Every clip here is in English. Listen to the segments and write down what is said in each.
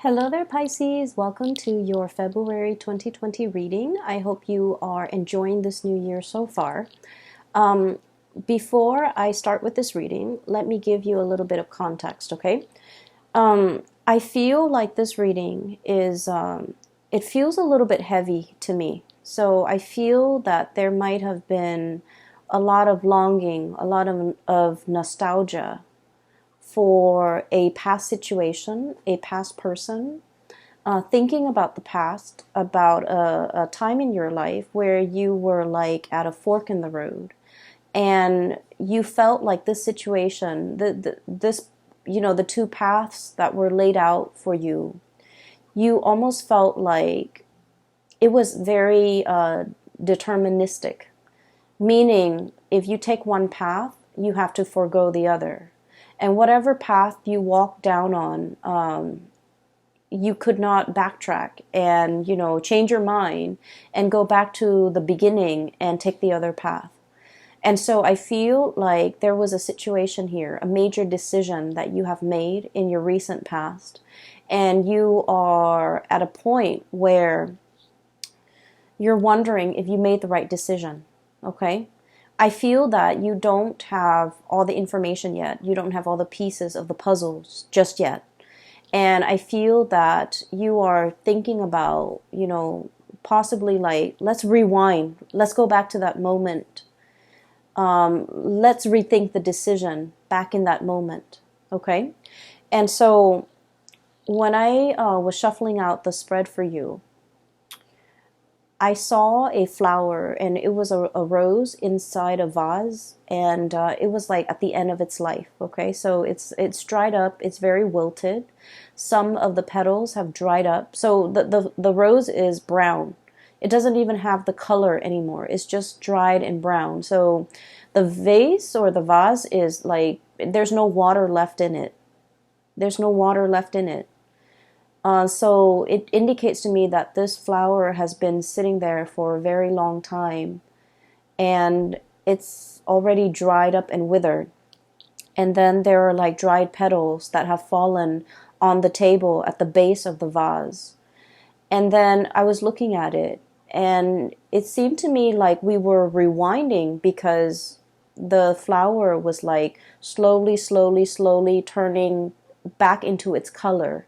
Hello there, Pisces. Welcome to your February 2020 reading. I hope you are enjoying this new year so far. Um, Before I start with this reading, let me give you a little bit of context, okay? I feel like this reading it feels a little bit heavy to me. So I feel that there might have been a lot of longing, a lot of nostalgia for a past situation, a past person, thinking about the past, about a time in your life where you were like at a fork in the road, and you felt like this situation, the two paths that were laid out for you, you almost felt like it was very deterministic, meaning if you take one path, you have to forego the other. And whatever path you walk down on, you could not backtrack and, change your mind and go back to the beginning and take the other path. And so I feel like there was a situation here, a major decision that you have made in your recent past, and you are at a point where you're wondering if you made the right decision, okay? I feel that you don't have all the information yet. You don't have all the pieces of the puzzles just yet. And I feel that you are thinking about, possibly like, let's rewind. Let's go back to that moment. Let's rethink the decision back in that moment. Okay? And so when I was shuffling out the spread for you, I saw a flower, and it was a rose inside a vase, and it was like at the end of its life. Okay, so it's dried up. It's very wilted. Some of the petals have dried up. So the rose is brown. It doesn't even have the color anymore. It's just dried and brown. So the vase or the vase is like, there's no water left in it. There's no water left in it. So it indicates to me that this flower has been sitting there for a very long time, and it's already dried up and withered. And then there are like dried petals that have fallen on the table at the base of the vase. And then I was looking at it, and it seemed to me like we were rewinding, because the flower was like slowly turning back into its color.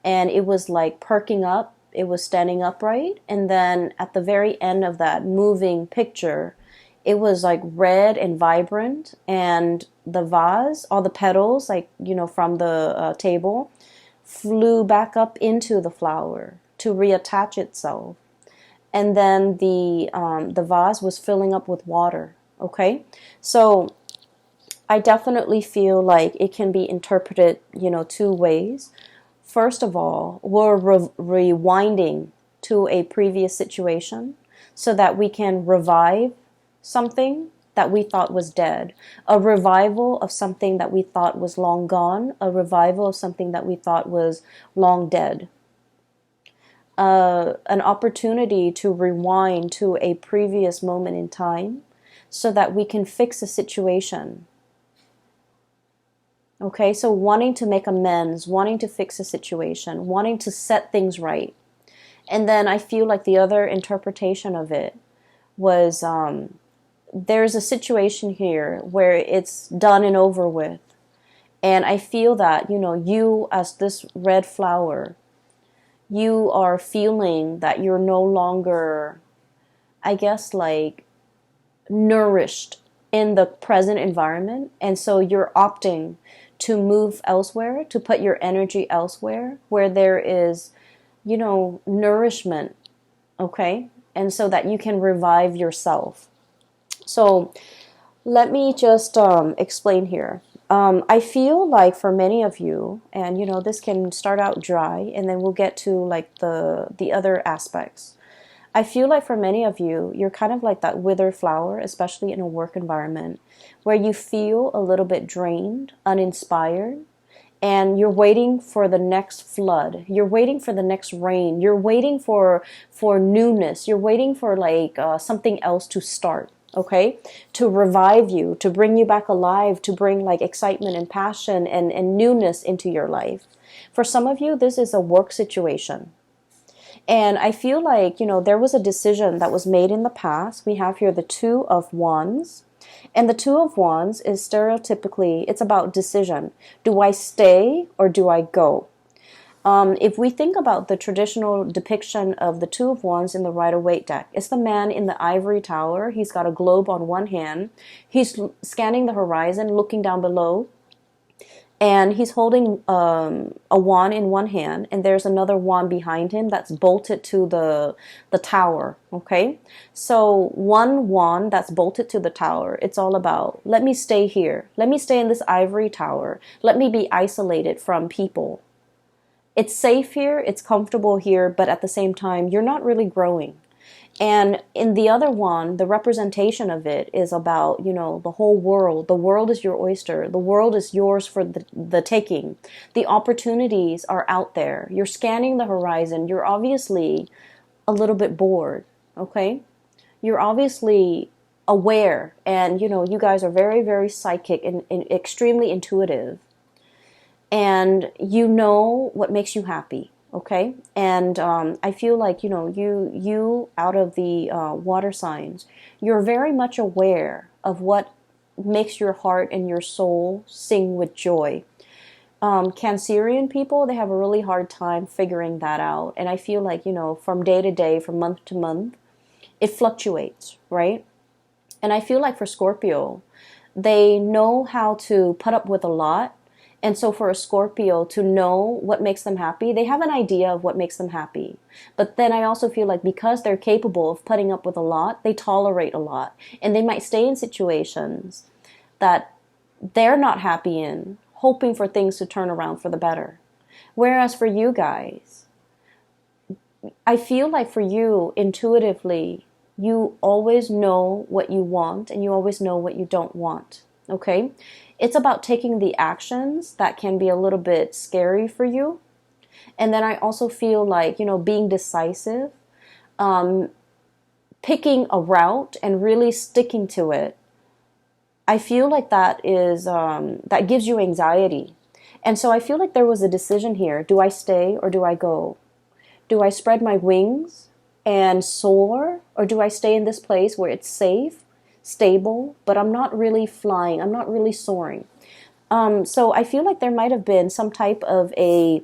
And it was like perking up, it was standing upright, and then at the very end of that moving picture, it was like red and vibrant, and the vase, all the petals, like, from the table, flew back up into the flower to reattach itself. And then the vase was filling up with water, okay? So I definitely feel like it can be interpreted, two ways. First of all, we're rewinding to a previous situation so that we can revive something that we thought was dead, a revival of something that we thought was long gone, a revival of something that we thought was long dead. An opportunity to rewind to a previous moment in time so that we can fix a situation. Okay, so wanting to make amends, wanting to fix a situation, wanting to set things right. And then I feel like the other interpretation of it was there's a situation here where it's done and over with. And I feel that, you as this red flower, you are feeling that you're no longer, I guess, like nourished in the present environment. And so you're opting to move elsewhere, to put your energy elsewhere where there is, nourishment, okay? And so that you can revive yourself. So let me just explain here. I feel like for many of you, and this can start out dry, and then we'll get to like the other aspects. I feel like for many of you, you're kind of like that withered flower, especially in a work environment, where you feel a little bit drained, uninspired, and you're waiting for the next flood. You're waiting for the next rain. You're waiting for newness. You're waiting for like something else to start, okay? To revive you, to bring you back alive, to bring like excitement and passion and newness into your life. For some of you, this is a work situation. And I feel like, there was a decision that was made in the past. We have here the Two of Wands. And the Two of Wands is stereotypically, it's about decision. Do I stay or do I go? If we think about the traditional depiction of the Two of Wands in the Rider-Waite deck, it's the man in the ivory tower. He's got a globe on one hand. He's scanning the horizon, looking down below. And he's holding a wand in one hand, and there's another wand behind him that's bolted to the tower, okay? So one wand that's bolted to the tower, it's all about, let me stay here. Let me stay in this ivory tower. Let me be isolated from people. It's safe here, it's comfortable here, but at the same time, you're not really growing. And in the other one, the representation of it is about, the whole world. The world is your oyster. The world is yours for the taking. The opportunities are out there. You're scanning the horizon. You're obviously a little bit bored, okay? You're obviously aware. And, you guys are very, very psychic and extremely intuitive. And you know what makes you happy. Okay, and I feel like, you out of the water signs, you're very much aware of what makes your heart and your soul sing with joy. Cancerian people, they have a really hard time figuring that out. And I feel like, from day to day, from month to month, it fluctuates, right? And I feel like for Scorpio, they know how to put up with a lot. And so for a Scorpio to know what makes them happy, they have an idea of what makes them happy. But then I also feel like because they're capable of putting up with a lot, they tolerate a lot. And they might stay in situations that they're not happy in, hoping for things to turn around for the better. Whereas for you guys, I feel like for you, intuitively, you always know what you want and you always know what you don't want. Okay? It's about taking the actions that can be a little bit scary for you. And then I also feel like, being decisive, picking a route and really sticking to it. I feel like that is, that gives you anxiety. And so I feel like there was a decision here. Do I stay or do I go? Do I spread my wings and soar? Or do I stay in this place where it's safe, stable, but I'm not really flying, I'm not really soaring. So I feel like there might have been some type of a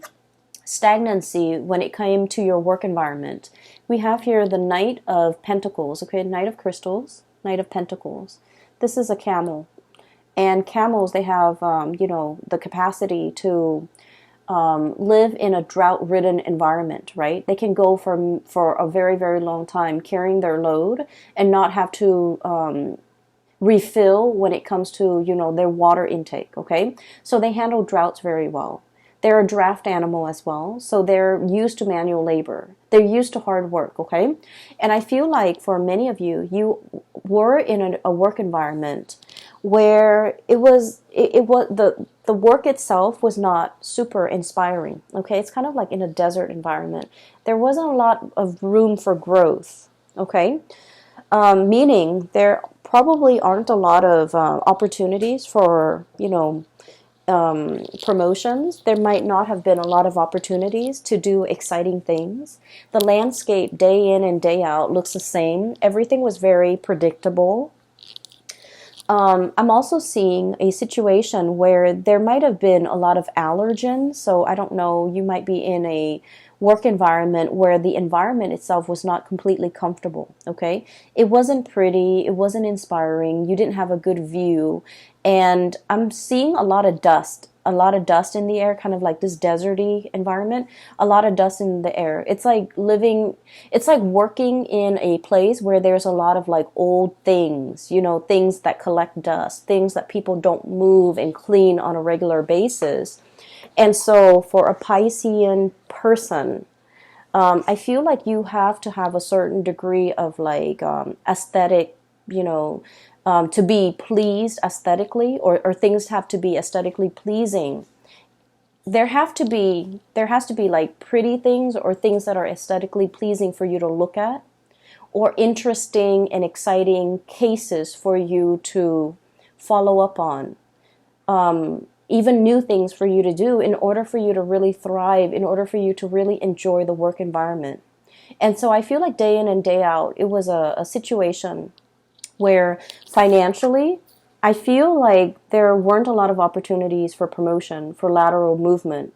stagnancy when it came to your work environment. We have here the Knight of Pentacles, okay, Knight of Crystals, Knight of Pentacles. This is a camel. And camels, they have, the capacity to live in a drought-ridden environment, right? They can go for a very, very long time carrying their load and not have to refill when it comes to, their water intake, okay? So they handle droughts very well. They're a draft animal as well, so they're used to manual labor. They're used to hard work, okay? And I feel like for many of you, you were in a work environment where it was the work itself was not super inspiring, okay? It's kind of like in a desert environment. There wasn't a lot of room for growth, okay? Meaning there probably aren't a lot of opportunities for, promotions. There might not have been a lot of opportunities to do exciting things. The landscape day in and day out looks the same. Everything was very predictable. I'm also seeing a situation where there might have been a lot of allergens. So I don't know, you might be in a work environment where the environment itself was not completely comfortable, okay? It wasn't pretty, it wasn't inspiring, you didn't have a good view, and I'm seeing a lot of dust in the air, kind of like this deserty environment, a lot of dust in the air. It's like working in a place where there's a lot of like old things, things that collect dust, things that people don't move and clean on a regular basis. And so for a Piscean person, I feel like you have to have a certain degree of like aesthetic, to be pleased aesthetically, or things have to be aesthetically pleasing. There has to be like pretty things or things that are aesthetically pleasing for you to look at, or interesting and exciting cases for you to follow up on. even new things for you to do in order for you to really thrive, in order for you to really enjoy the work environment. And so I feel like day in and day out, it was a situation where financially, I feel like there weren't a lot of opportunities for promotion, for lateral movement.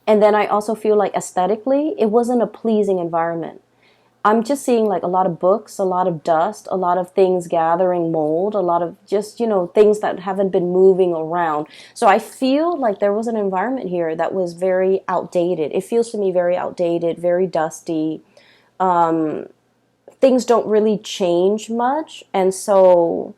And then I also feel like aesthetically, it wasn't a pleasing environment. I'm just seeing like a lot of books, a lot of dust, a lot of things gathering mold, a lot of just, things that haven't been moving around. So I feel like there was an environment here that was very outdated. It feels to me very outdated, very dusty. Things don't really change much. And so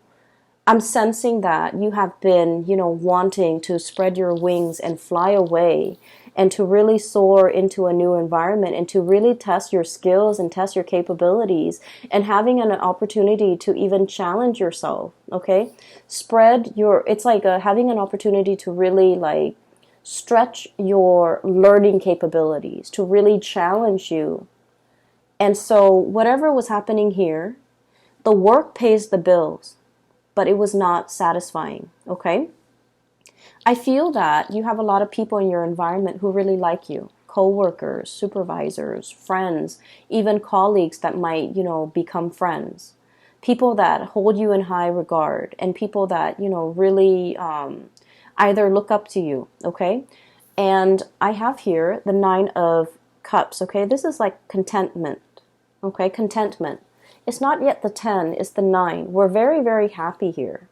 I'm sensing that you have been, wanting to spread your wings and fly away and to really soar into a new environment and to really test your skills and test your capabilities and having an opportunity to even challenge yourself, okay? It's like having an opportunity to really like stretch your learning capabilities, to really challenge you. And so whatever was happening here, the work pays the bills, but it was not satisfying, okay? I feel that you have a lot of people in your environment who really like you. Co-workers, supervisors, friends, even colleagues that might, become friends. People that hold you in high regard and people that, really either look up to you, okay? And I have here the 9 of Cups, okay? This is like contentment, okay? Contentment. It's not yet the 10, it's the 9. We're very, very happy here.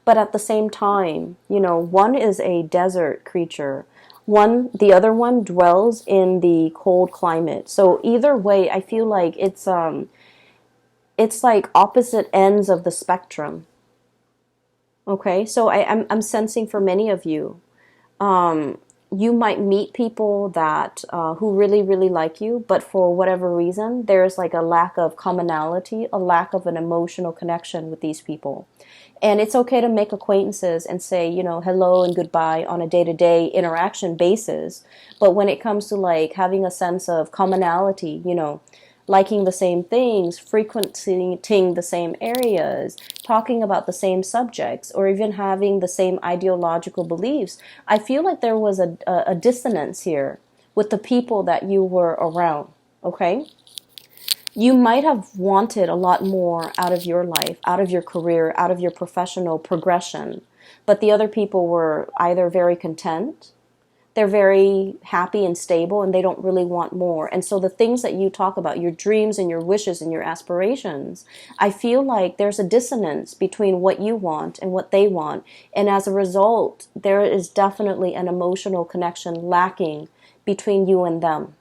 But at the same time, one is a desert creature. The other one dwells in the cold climate. So either way, I feel like it's like opposite ends of the spectrum. Okay, so I'm sensing for many of you, you might meet people that who really, really like you, but for whatever reason, there's like a lack of commonality, a lack of an emotional connection with these people. And it's okay to make acquaintances and say, hello and goodbye on a day-to-day interaction basis. But when it comes to like having a sense of commonality, liking the same things, frequenting the same areas, talking about the same subjects, or even having the same ideological beliefs, I feel like there was a dissonance here with the people that you were around, okay? You might have wanted a lot more out of your life, out of your career, out of your professional progression, but the other people were either very content, they're very happy and stable, and they don't really want more. And so the things that you talk about, your dreams and your wishes and your aspirations, I feel like there's a dissonance between what you want and what they want. And as a result, there is definitely an emotional connection lacking between you and them.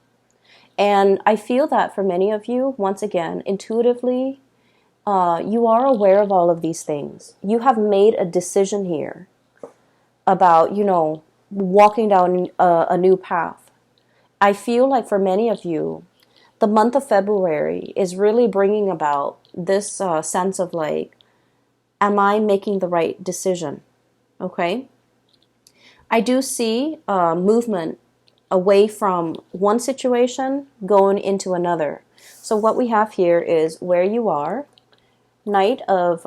And I feel that for many of you, once again, intuitively, you are aware of all of these things. You have made a decision here about, walking down a new path. I feel like for many of you, the month of February is really bringing about this sense of like, am I making the right decision? Okay? I do see movement away from one situation going into another. So what we have here is where you are, Knight of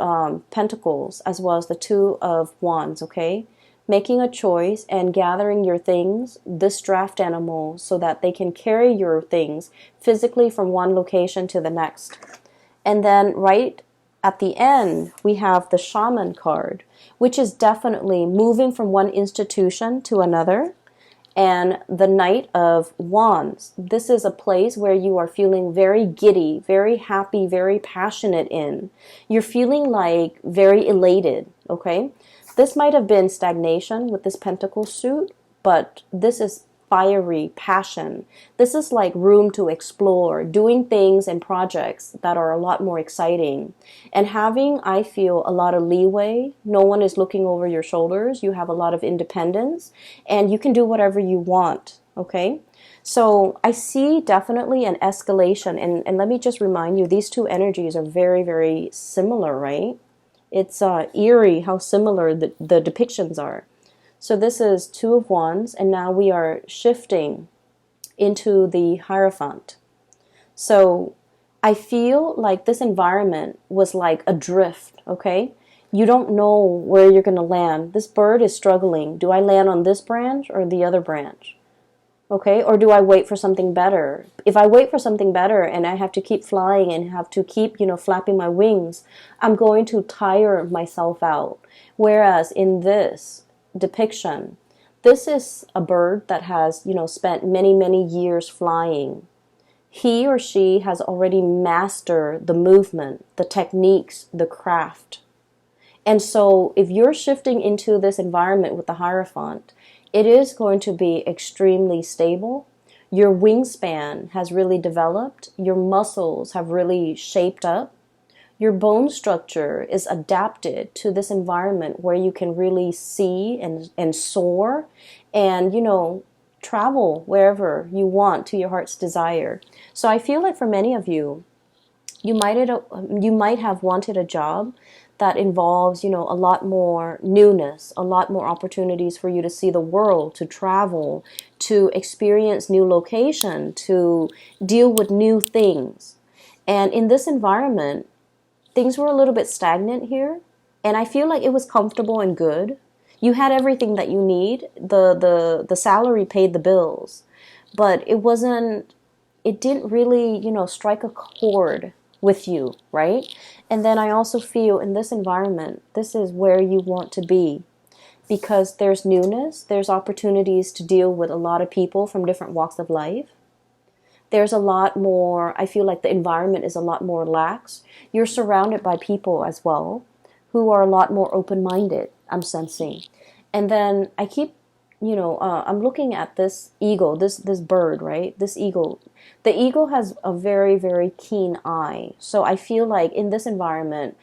Pentacles, as well as the 2 of Wands, okay? Making a choice and gathering your things, this draft animal, so that they can carry your things physically from one location to the next. And then right at the end, we have the Shaman card, which is definitely moving from one institution to another. And the Knight of Wands. This is a place where you are feeling very giddy, very happy, very passionate in. You're feeling like very elated, okay? This might have been stagnation with this pentacle suit, but this is fiery passion. This is like room to explore, doing things and projects that are a lot more exciting. And having, I feel, a lot of leeway. No one is looking over your shoulders. You have a lot of independence and you can do whatever you want, okay? So I see definitely an escalation. And let me just remind you, these two energies are very, very similar, right? It's eerie how similar the depictions are. So this is 2 of Wands, and now we are shifting into the Hierophant. So I feel like this environment was like adrift, okay? You don't know where you're going to land. This bird is struggling. Do I land on this branch or the other branch? Okay, or do I wait for something better? If I wait for something better and I have to keep flying and have to keep, flapping my wings, I'm going to tire myself out. Whereas in this depiction, this is a bird that has, spent many, many years flying. He or she has already mastered the movement, the techniques, the craft. And so if you're shifting into this environment with the Hierophant, it is going to be extremely stable. Your wingspan has really developed. Your muscles have really shaped up. Your bone structure is adapted to this environment where you can really see and soar and, travel wherever you want to your heart's desire. So I feel like for many of you, you might have wanted a job that involves, a lot more newness, a lot more opportunities for you to see the world, to travel, to experience new location, to deal with new things. And in this environment, things were a little bit stagnant here, and I feel like it was comfortable and good. You had everything that you need. The salary paid the bills, but it didn't really, strike a chord with you, right? And then I also feel in this environment, this is where you want to be, because there's newness, there's opportunities to deal with a lot of people from different walks of life. There's a lot more, I feel like the environment is a lot more lax. You're surrounded by people as well who are a lot more open-minded, I'm sensing. And then I keep, I'm looking at this eagle, this bird, right? This eagle. The eagle has a very, very keen eye. So I feel like in this environment,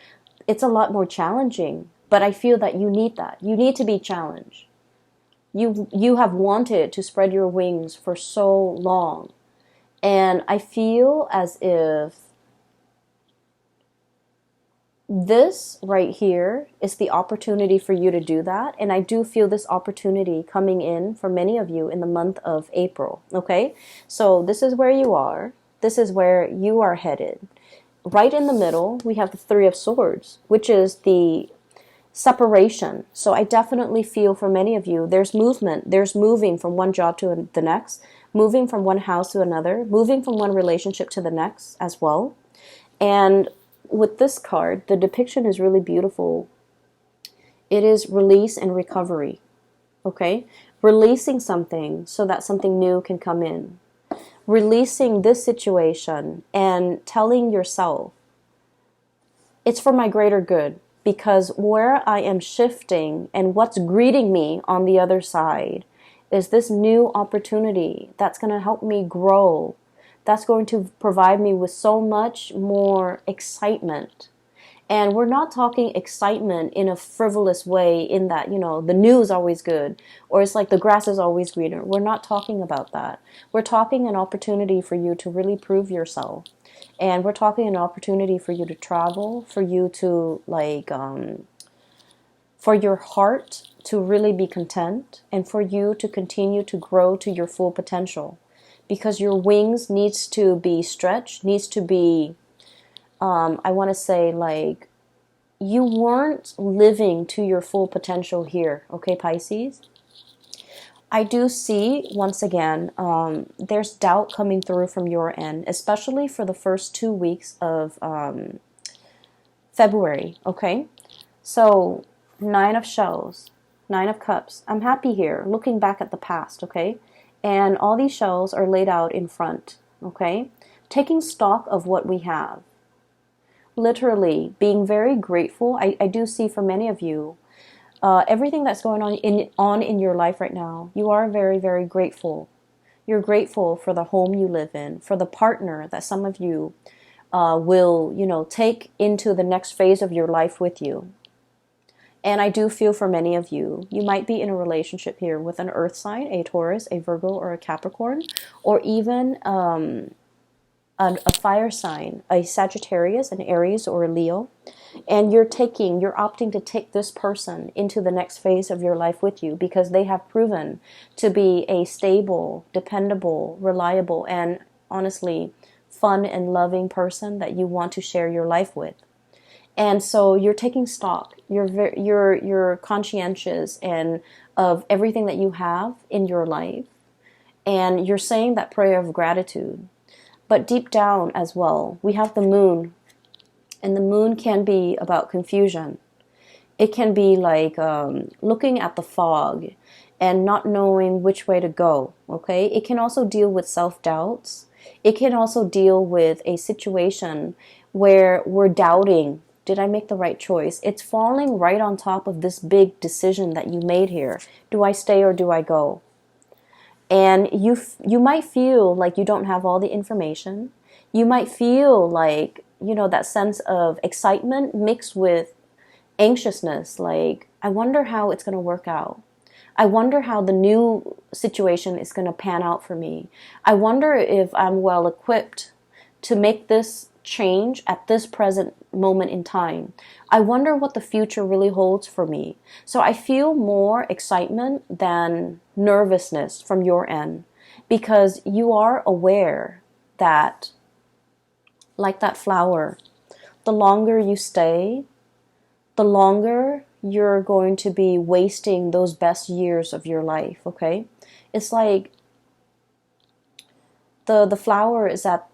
it's a lot more challenging. But I feel that you need that. You need to be challenged. You have wanted to spread your wings for so long. And I feel as if this right here is the opportunity for you to do that. And I do feel this opportunity coming in for many of you in the month of April. Okay? So this is where you are. This is where you are headed. Right in the middle, we have the Three of Swords, which is the separation. So I definitely feel for many of you, there's movement. There's moving from one job to the next, moving from one house to another, moving from one relationship to the next as well. And with this card, the depiction is really beautiful. It is release and recovery. Okay? Releasing something so that something new can come in. Releasing this situation and telling yourself, it's for my greater good, because where I am shifting and what's greeting me on the other side is this new opportunity that's going to help me grow. That's going to provide me with so much more excitement. And we're not talking excitement in a frivolous way in that, the news is always good, or it's like the grass is always greener. We're not talking about that. We're talking an opportunity for you to really prove yourself. And we're talking an opportunity for you to travel, for you to for your heart to really be content, and for you to continue to grow to your full potential. Because your wings needs to be stretched, needs to be, I want to say, like, you weren't living to your full potential here, okay, Pisces? I do see, once again, there's doubt coming through from your end, especially for the first 2 weeks of February, okay? So, Nine of Shells, Nine of Cups. I'm happy here, looking back at the past, okay? And all these shells are laid out in front, okay? Taking stock of what we have. Literally being very grateful. I do see for many of you, everything that's going on in your life right now, you are very, very grateful. You're grateful for the home you live in, for the partner that some of you will, take into the next phase of your life with you. And I do feel for many of you, you might be in a relationship here with an earth sign, a Taurus, a Virgo, or a Capricorn, or even a fire sign, a Sagittarius, an Aries, or a Leo. And you're opting to take this person into the next phase of your life with you because they have proven to be a stable, dependable, reliable, and honestly, fun and loving person that you want to share your life with. And so you're taking stock. You're conscientious and of everything that you have in your life, and you're saying that prayer of gratitude. But deep down as well, we have the moon, and the moon can be about confusion. It can be like looking at the fog and not knowing which way to go, okay? It can also deal with self-doubts. It can also deal with a situation where we're doubting, did I make the right choice? It's falling right on top of this big decision that you made here. Do I stay or do I go? And you might feel like you don't have all the information. You might feel like, that sense of excitement mixed with anxiousness, like, I wonder how it's going to work out. I wonder how the new situation is going to pan out for me. I wonder if I'm well equipped to make this change at this present moment in time. I wonder what the future really holds for me. So I feel more excitement than nervousness from your end, because you are aware that, like that flower, the longer you stay, the longer you're going to be wasting those best years of your life, okay? It's like the flower is at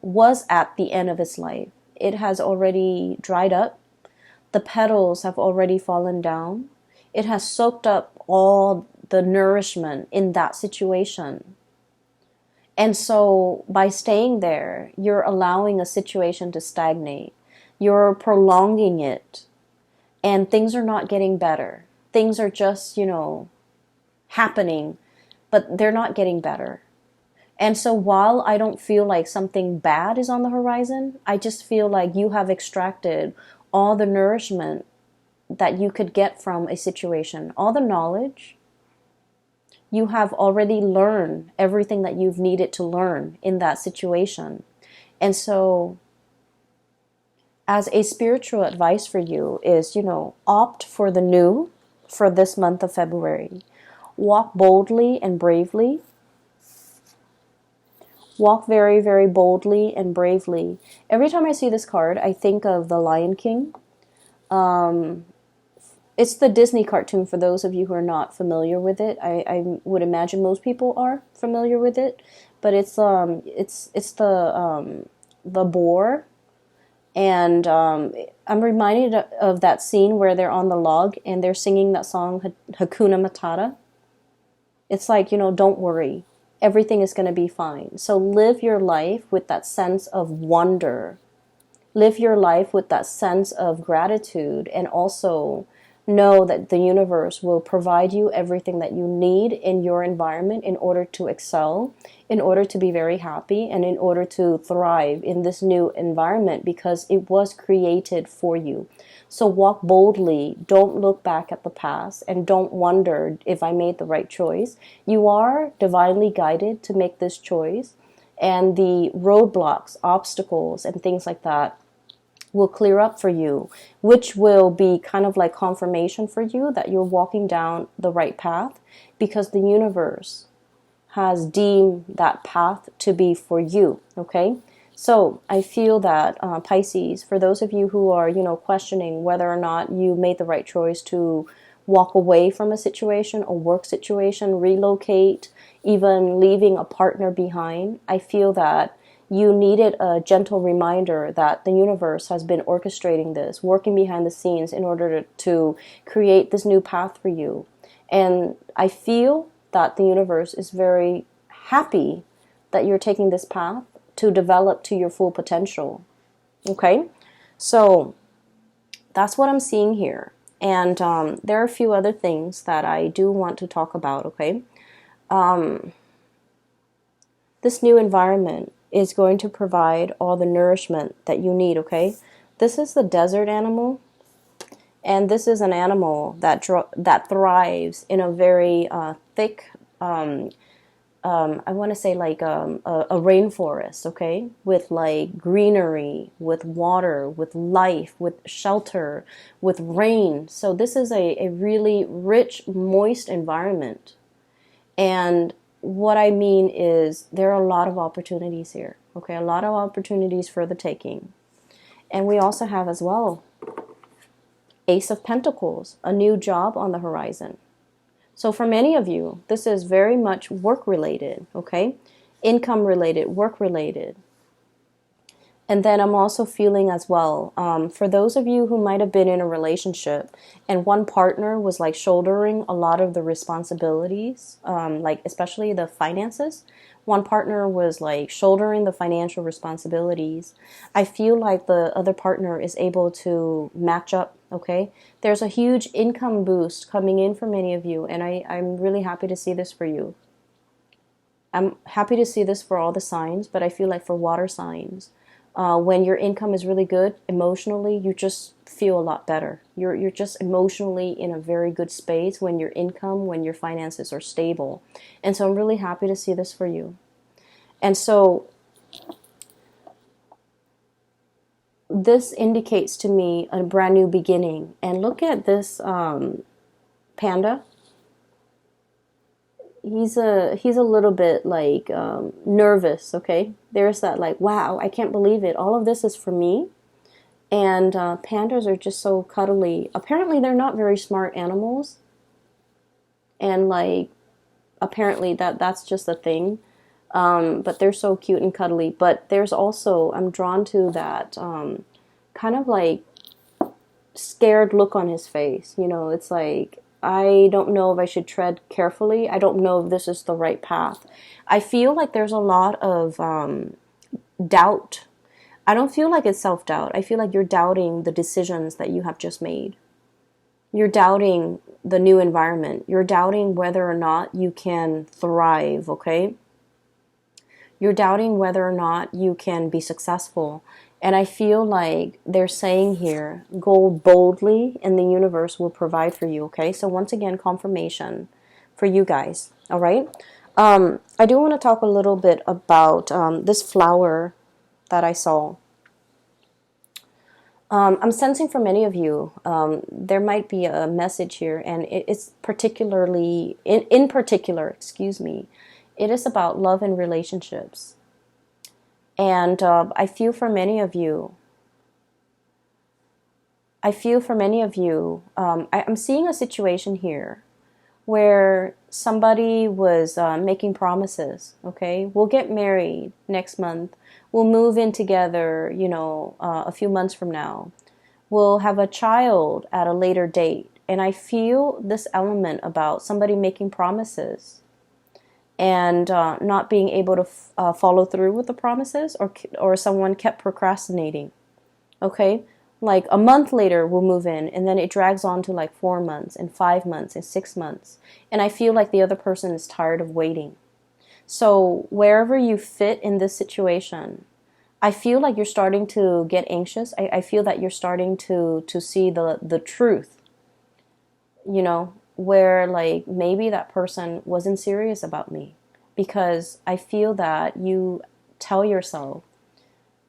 was at the end of its life. It has already dried up. The petals have already fallen down. It has soaked up all the nourishment in that situation. And so by staying there, you're allowing a situation to stagnate. You're prolonging it, and things are not getting better. Things are just, happening, but they're not getting better. And so while I don't feel like something bad is on the horizon, I just feel like you have extracted all the nourishment that you could get from a situation, all the knowledge. You have already learned everything that you've needed to learn in that situation. And so as a spiritual advice for you is, opt for the new for this month of February. Walk boldly and bravely. Walk very, very boldly and bravely. Every time I see this card, I think of the Lion King. It's the Disney cartoon for those of you who are not familiar with it. I would imagine most people are familiar with it, but it's the boar. And I'm reminded of that scene where they're on the log and they're singing that song, Hakuna Matata. It's like, don't worry. Everything is going to be fine. So live your life with that sense of wonder. Live your life with that sense of gratitude, and also know that the universe will provide you everything that you need in your environment in order to excel, in order to be very happy, and in order to thrive in this new environment, because it was created for you. So walk boldly. Don't look back at the past, and don't wonder if I made the right choice. You are divinely guided to make this choice, and the roadblocks, obstacles, and things like that will clear up for you, which will be kind of like confirmation for you that you're walking down the right path, because the universe has deemed that path to be for you, okay? So I feel that Pisces, for those of you who are, questioning whether or not you made the right choice to walk away from a situation, a work situation, relocate, even leaving a partner behind, I feel that you needed a gentle reminder that the universe has been orchestrating this, working behind the scenes in order to create this new path for you. And I feel that the universe is very happy that you're taking this path to develop to your full potential. Okay? So that's what I'm seeing here. And there are a few other things that I do want to talk about, okay? This new environment is going to provide all the nourishment that you need, okay? This is the desert animal, and this is an animal that thrives in a very thick, I want to say like a rainforest, okay? With like greenery, with water, with life, with shelter, with rain. So this is a really rich, moist environment. And what I mean is there are a lot of opportunities here, okay? A lot of opportunities for the taking. And we also have as well Ace of Pentacles, a new job on the horizon. So for many of you, this is very much work related, okay? Income related, work related. And then I'm also feeling as well, for those of you who might have been in a relationship and one partner was like shouldering a lot of the responsibilities, like especially the finances, one partner was like shouldering the financial responsibilities. I feel like the other partner is able to match up, okay? There's a huge income boost coming in for many of you, and I'm really happy to see this for you. I'm happy to see this for all the signs, but I feel like for water signs, when your income is really good emotionally, you just feel a lot better. You're just emotionally in a very good space when your income, when your finances are stable. And so I'm really happy to see this for you. And so this indicates to me a brand new beginning. And look at this panda. He's a little bit like nervous, okay? There's that like, wow, I can't believe it. All of this is for me. And pandas are just so cuddly. Apparently they're not very smart animals. And like, apparently that's just a thing. But they're so cute and cuddly. But there's also, I'm drawn to that kind of like scared look on his face. You know, it's like, I don't know if I should tread carefully. I don't know if this is the right path. I feel like there's a lot of doubt. I don't feel like it's self-doubt. I feel like you're doubting the decisions that you have just made. You're doubting the new environment. You're doubting whether or not you can thrive, okay? You're doubting whether or not you can be successful. And I feel like they're saying here, go boldly and the universe will provide for you, okay? So once again, confirmation for you guys, all right? I do want to talk a little bit about this flower that I saw. I'm sensing for many of you, there might be a message here, and it's particularly, in particular, excuse me, it is about love and relationships. And I feel for many of you, I'm seeing a situation here where somebody was making promises, okay? We'll get married next month. We'll move in together, you know, a few months from now. We'll have a child at a later date. And I feel this element about somebody making promises and not being able to follow through with the promises, or someone kept procrastinating, okay? Like a month later we'll move in, and then it drags on to like 4 months and 5 months and 6 months. And I feel like the other person is tired of waiting. So wherever you fit in this situation, I feel like you're starting to get anxious. I feel that you're starting to see the truth, you know, where like maybe that person wasn't serious about me. Because I feel that you tell yourself,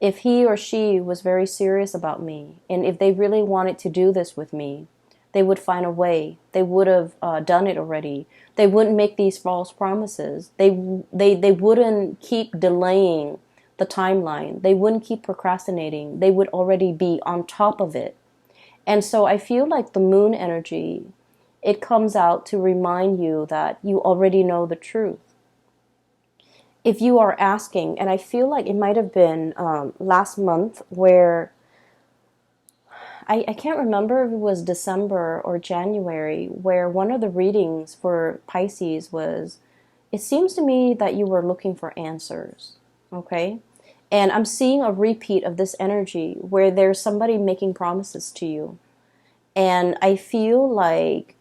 if he or she was very serious about me, and if they really wanted to do this with me, they would find a way. They would have done it already. They wouldn't make these false promises. They wouldn't keep delaying the timeline. They wouldn't keep procrastinating. They would already be on top of it. And so I feel like the moon energy, it comes out to remind you that you already know the truth. If you are asking, and I feel like it might have been last month where, I can't remember if it was December or January, where one of the readings for Pisces was, it seems to me that you were looking for answers, okay? And I'm seeing a repeat of this energy where there's somebody making promises to you. And I feel like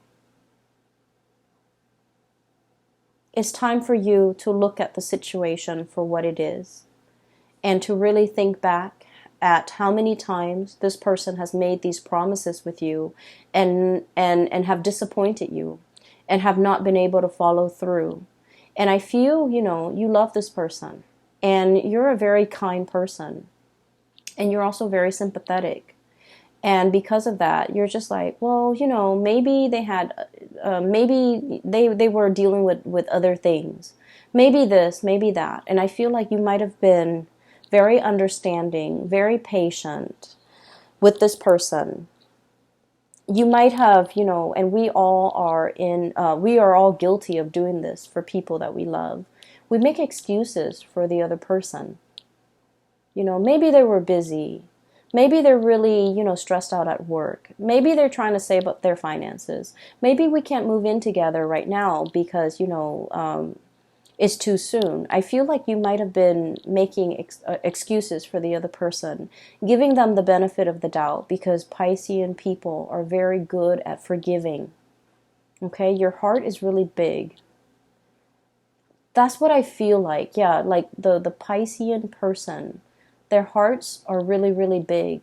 it's time for you to look at the situation for what it is and to really think back at how many times this person has made these promises with you and have disappointed you and have not been able to follow through. And I feel, you know, you love this person and you're a very kind person and you're also very sympathetic. And because of that, you're just like, well, you know, maybe they had, maybe they were dealing with other things. Maybe this, maybe that. And I feel like you might have been very understanding, very patient, with this person, you might have, and we all are we are all guilty of doing this for people that we love. We make excuses for the other person. Maybe they were busy. Maybe they're really, stressed out at work. Maybe they're trying to save up their finances. Maybe we can't move in together right now because, it's too soon. I feel like you might have been making excuses for the other person, giving them the benefit of the doubt, because Piscean people are very good at forgiving. Okay, your heart is really big. That's what I feel like. Yeah, like the Piscean person, their hearts are really, really big.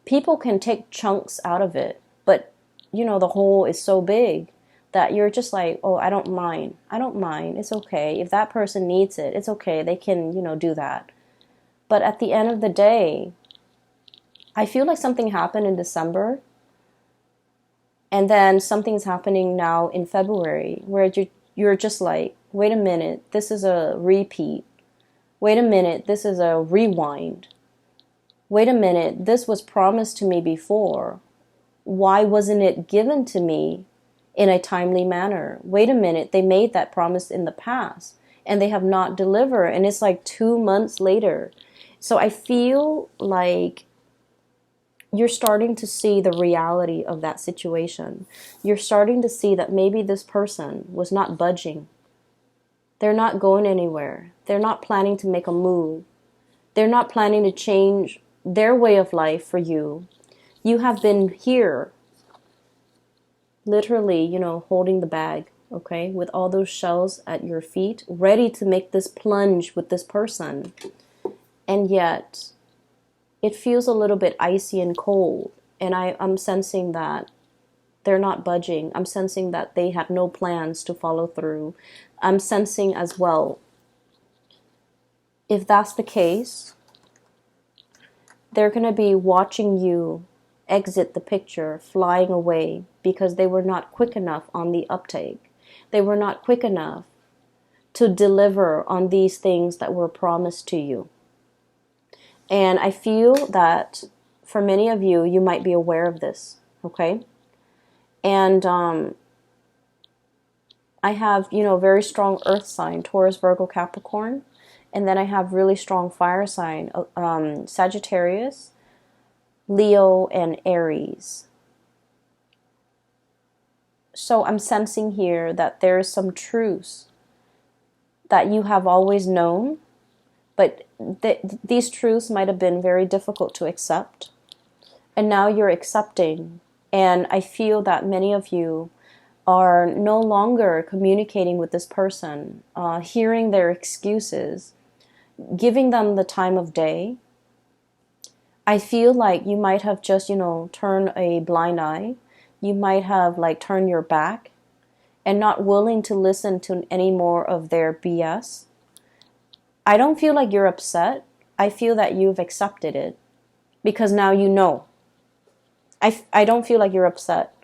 People can take chunks out of it, but the whole is so big that you're just like, oh, I don't mind. I don't mind. It's okay. If that person needs it, it's okay. They can, do that. But at the end of the day, I feel like something happened in December, and then something's happening now in February, where you're just like, wait a minute, this is a repeat. Wait a minute, this is a rewind. Wait a minute, this was promised to me before. Why wasn't it given to me in a timely manner? Wait a minute, they made that promise in the past and they have not delivered, and it's like 2 months later. So I feel like you're starting to see the reality of that situation. You're starting to see that maybe this person was not budging. They're not going anywhere. They're not planning to make a move. They're not planning to change their way of life for you. You have been here, literally, holding the bag, okay, with all those shells at your feet, ready to make this plunge with this person. And yet, it feels a little bit icy and cold. And I'm sensing that they're not budging. I'm sensing that they had no plans to follow through. I'm sensing as well, if that's the case, they're going to be watching you exit the picture, flying away, because they were not quick enough on the uptake. They were not quick enough to deliver on these things that were promised to you. And I feel that for many of you, you might be aware of this, okay? And I have, very strong earth sign, Taurus, Virgo, Capricorn. And then I have really strong fire sign, Sagittarius, Leo, and Aries. So I'm sensing here that there is some truths that you have always known, but these truths might have been very difficult to accept. And now you're accepting. And I feel that many of you are no longer communicating with this person, hearing their excuses, giving them the time of day. I feel like you might have just, turned a blind eye. You might have turned your back and not willing to listen to any more of their BS. I don't feel like you're upset. I feel that you've accepted it because now you know. I don't feel like you're upset.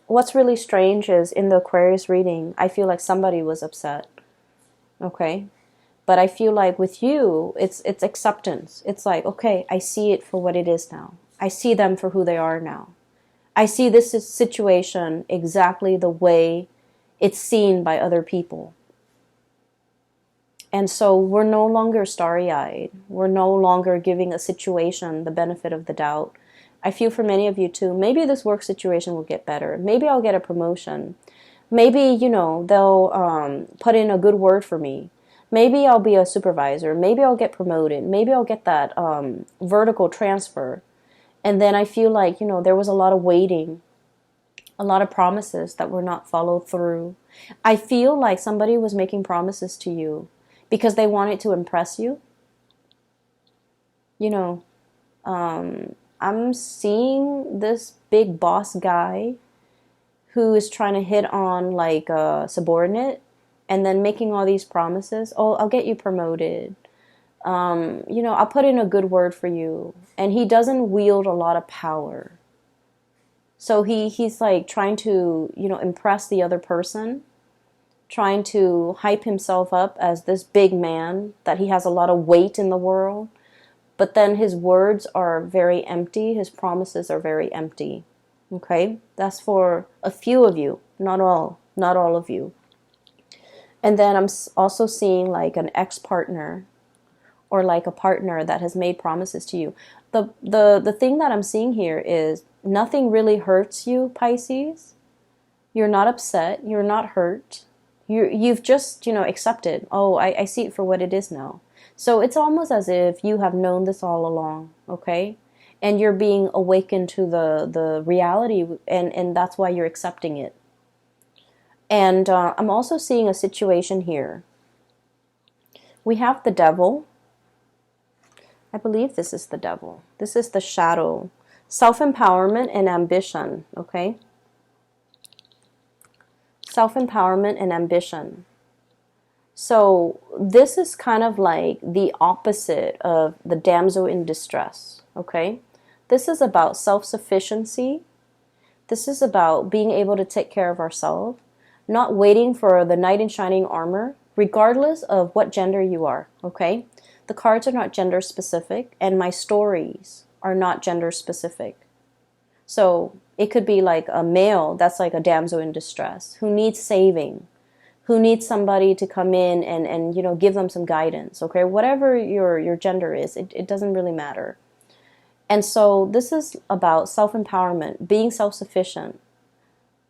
What's really strange is in the Aquarius reading, I feel like somebody was upset. Okay? But I feel like with you, it's acceptance. It's like, okay, I see it for what it is now. I see them for who they are now. I see this situation exactly the way it's seen by other people. And so we're no longer starry-eyed. We're no longer giving a situation the benefit of the doubt. I feel for many of you too, maybe this work situation will get better. Maybe I'll get a promotion. Maybe, they'll put in a good word for me. Maybe I'll be a supervisor. Maybe I'll get promoted. Maybe I'll get that vertical transfer. And then I feel like, there was a lot of waiting, a lot of promises that were not followed through. I feel like somebody was making promises to you because they wanted to impress you. I'm seeing this big boss guy who is trying to hit on a subordinate and then making all these promises. Oh, I'll get you promoted. I'll put in a good word for you. And he doesn't wield a lot of power. So he's trying to, impress the other person, trying to hype himself up as this big man, that he has a lot of weight in the world. but then his words are very empty. His promises are very empty. Okay? That's for a few of you, not all of you. And then I'm also seeing like an ex-partner or like a partner that has made promises to you. The thing that I'm seeing here is nothing really hurts you, Pisces. You're not upset. You're not hurt. You've just, accepted. Oh, I see it for what it is now. So it's almost as if you have known this all along, okay? And you're being awakened to the reality, and that's why you're accepting it. And I'm also seeing a situation here. We have the devil. I believe this is the devil. This is the shadow. Self-empowerment and ambition, okay? Self-empowerment and ambition. So this is kind of like the opposite of the damsel in distress, okay? This is about self-sufficiency. This is about being able to take care of ourselves, not waiting for the knight in shining armor, regardless of what gender you are, okay? The cards are not gender specific, and my stories are not gender specific. So it could be like a male that's like a damsel in distress who needs saving, who needs somebody to come in and give them some guidance, okay? Whatever your gender is, it doesn't really matter. And so this is about self-empowerment, being self-sufficient,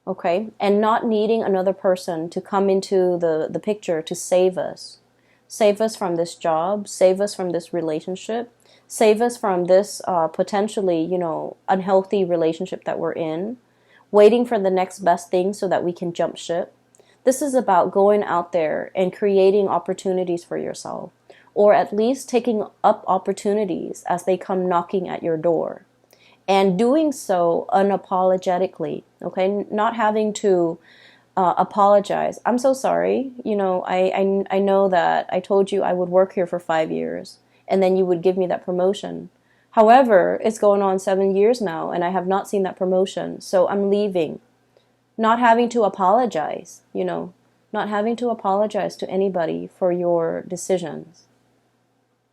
okay? And not needing another person to come into the picture to save us. Save us from this job, save us from this relationship, save us from this potentially, unhealthy relationship that we're in, waiting for the next best thing so that we can jump ship. This is about going out there and creating opportunities for yourself, or at least taking up opportunities as they come knocking at your door, and doing so unapologetically, okay? Not having to apologize. I'm so sorry. I know that I told you I would work here for 5 years and then you would give me that promotion. However, it's going on 7 years now and I have not seen that promotion. So I'm leaving. Not having to apologize, not having to apologize to anybody for your decisions,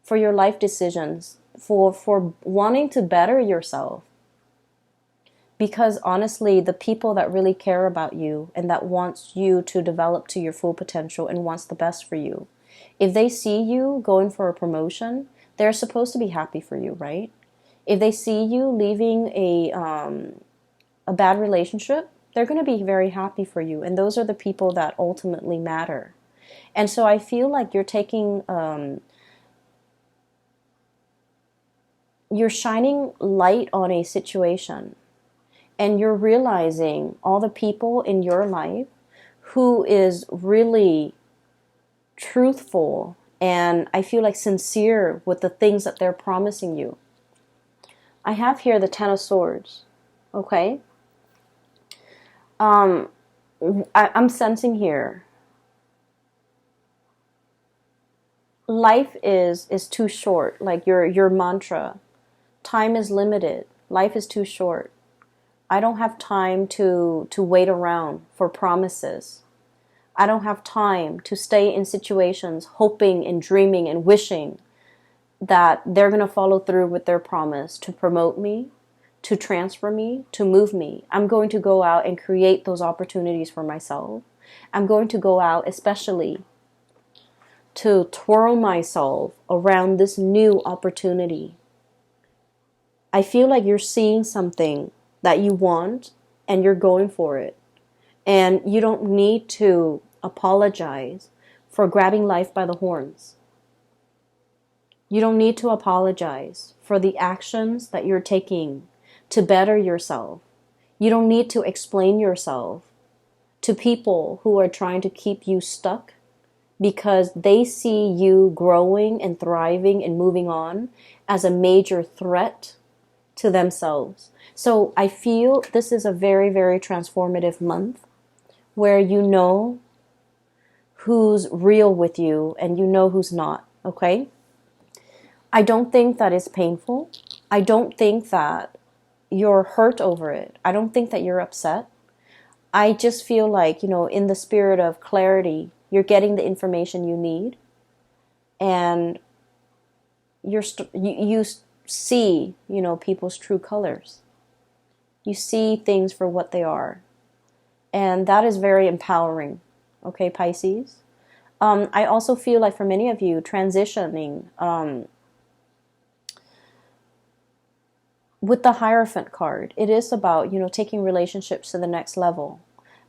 for your life decisions, for wanting to better yourself. Because honestly, the people that really care about you and that wants you to develop to your full potential and wants the best for you, if they see you going for a promotion, they're supposed to be happy for you, right? If they see you leaving a bad relationship, they're going to be very happy for you. And those are the people that ultimately matter. And so I feel like you're taking, you're shining light on a situation. And you're realizing all the people in your life who is really truthful and I feel like sincere with the things that they're promising you. I have here the Ten of Swords, okay? I'm sensing here, life is too short, like your mantra. Time is limited. Life is too short. I don't have time to wait around for promises. I don't have time to stay in situations hoping and dreaming and wishing that they're going to follow through with their promise to promote me, to transfer me, to move me. I'm going to go out and create those opportunities for myself. I'm going to go out especially to twirl myself around this new opportunity. I feel like you're seeing something that you want and you're going for it. And you don't need to apologize for grabbing life by the horns. You don't need to apologize for the actions that you're taking to better yourself. You don't need to explain yourself to people who are trying to keep you stuck because they see you growing and thriving and moving on as a major threat to themselves. So I feel this is a very, very transformative month where you know who's real with you and you know who's not, okay? I don't think that it's painful. I don't think that you're hurt over it. I don't think that you're upset. I just feel like, in the spirit of clarity, you're getting the information you need and you see, people's true colors. You see things for what they are. And that is very empowering. Okay, Pisces? I also feel like for many of you, transitioning with the Hierophant card, it is about, taking relationships to the next level.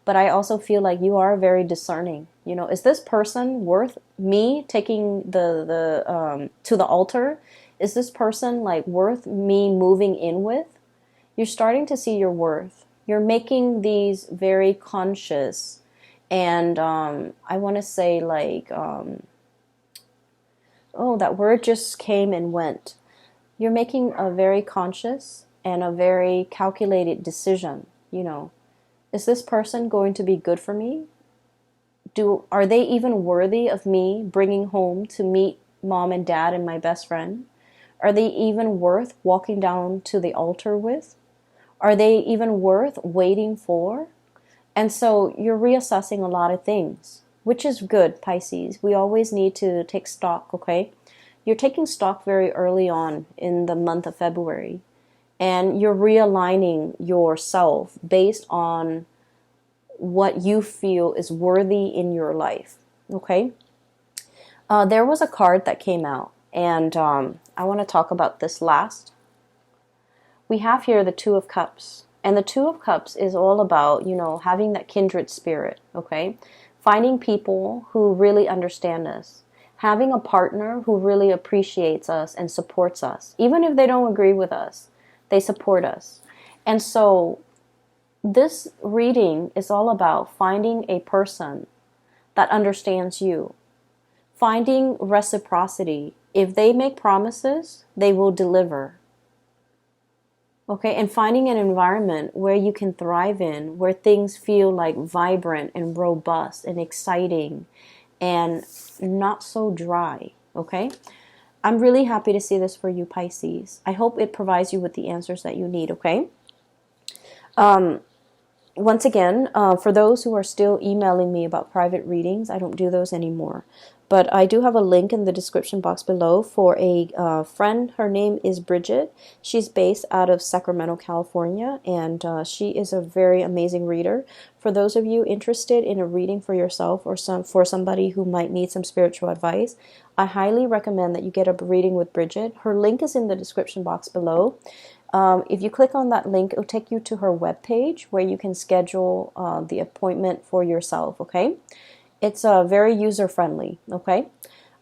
But I also feel like you are very discerning. Is this person worth me taking to the altar? Is this person like worth me moving in with? You're starting to see your worth. You're making these very conscious and I want to say like, that word just came and went. You're making a very conscious and a very calculated decision. Is this person going to be good for me? Are they even worthy of me bringing home to meet mom and dad and my best friend? Are they even worth walking down to the altar with? Are they even worth waiting for? And so you're reassessing a lot of things, which is good, Pisces. We always need to take stock, okay? You're taking stock very early on in the month of February, and you're realigning yourself based on what you feel is worthy in your life, okay? There was a card that came out, and I want to talk about this last. We have here the Two of Cups. And the Two of Cups is all about, having that kindred spirit, okay? Finding people who really understand us. Having a partner who really appreciates us and supports us. Even if they don't agree with us, they support us. And so this reading is all about finding a person that understands you. Finding reciprocity. If they make promises, they will deliver. Okay, and finding an environment where you can thrive in, where things feel like vibrant and robust and exciting and not so dry, okay? I'm really happy to see this for you, Pisces. I hope it provides you with the answers that you need, okay? Once again, for those who are still emailing me about private readings, I don't do those anymore. But I do have a link in the description box below for a friend. Her name is Bridget. She's based out of Sacramento, California, and she is a very amazing reader. For those of you interested in a reading for yourself or for somebody who might need some spiritual advice, I highly recommend that you get a reading with Bridget. Her link is in the description box below. If you click on that link, it'll take you to her webpage where you can schedule the appointment for yourself, okay? It's very user-friendly, okay?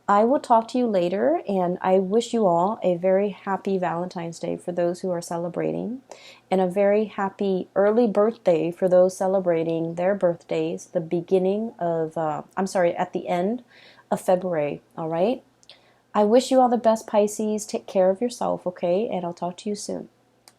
I will talk to you later, and I wish you all a very happy Valentine's Day for those who are celebrating, and a very happy early birthday for those celebrating their birthdays, at the end of February, all right? I wish you all the best, Pisces. Take care of yourself, okay? And I'll talk to you soon.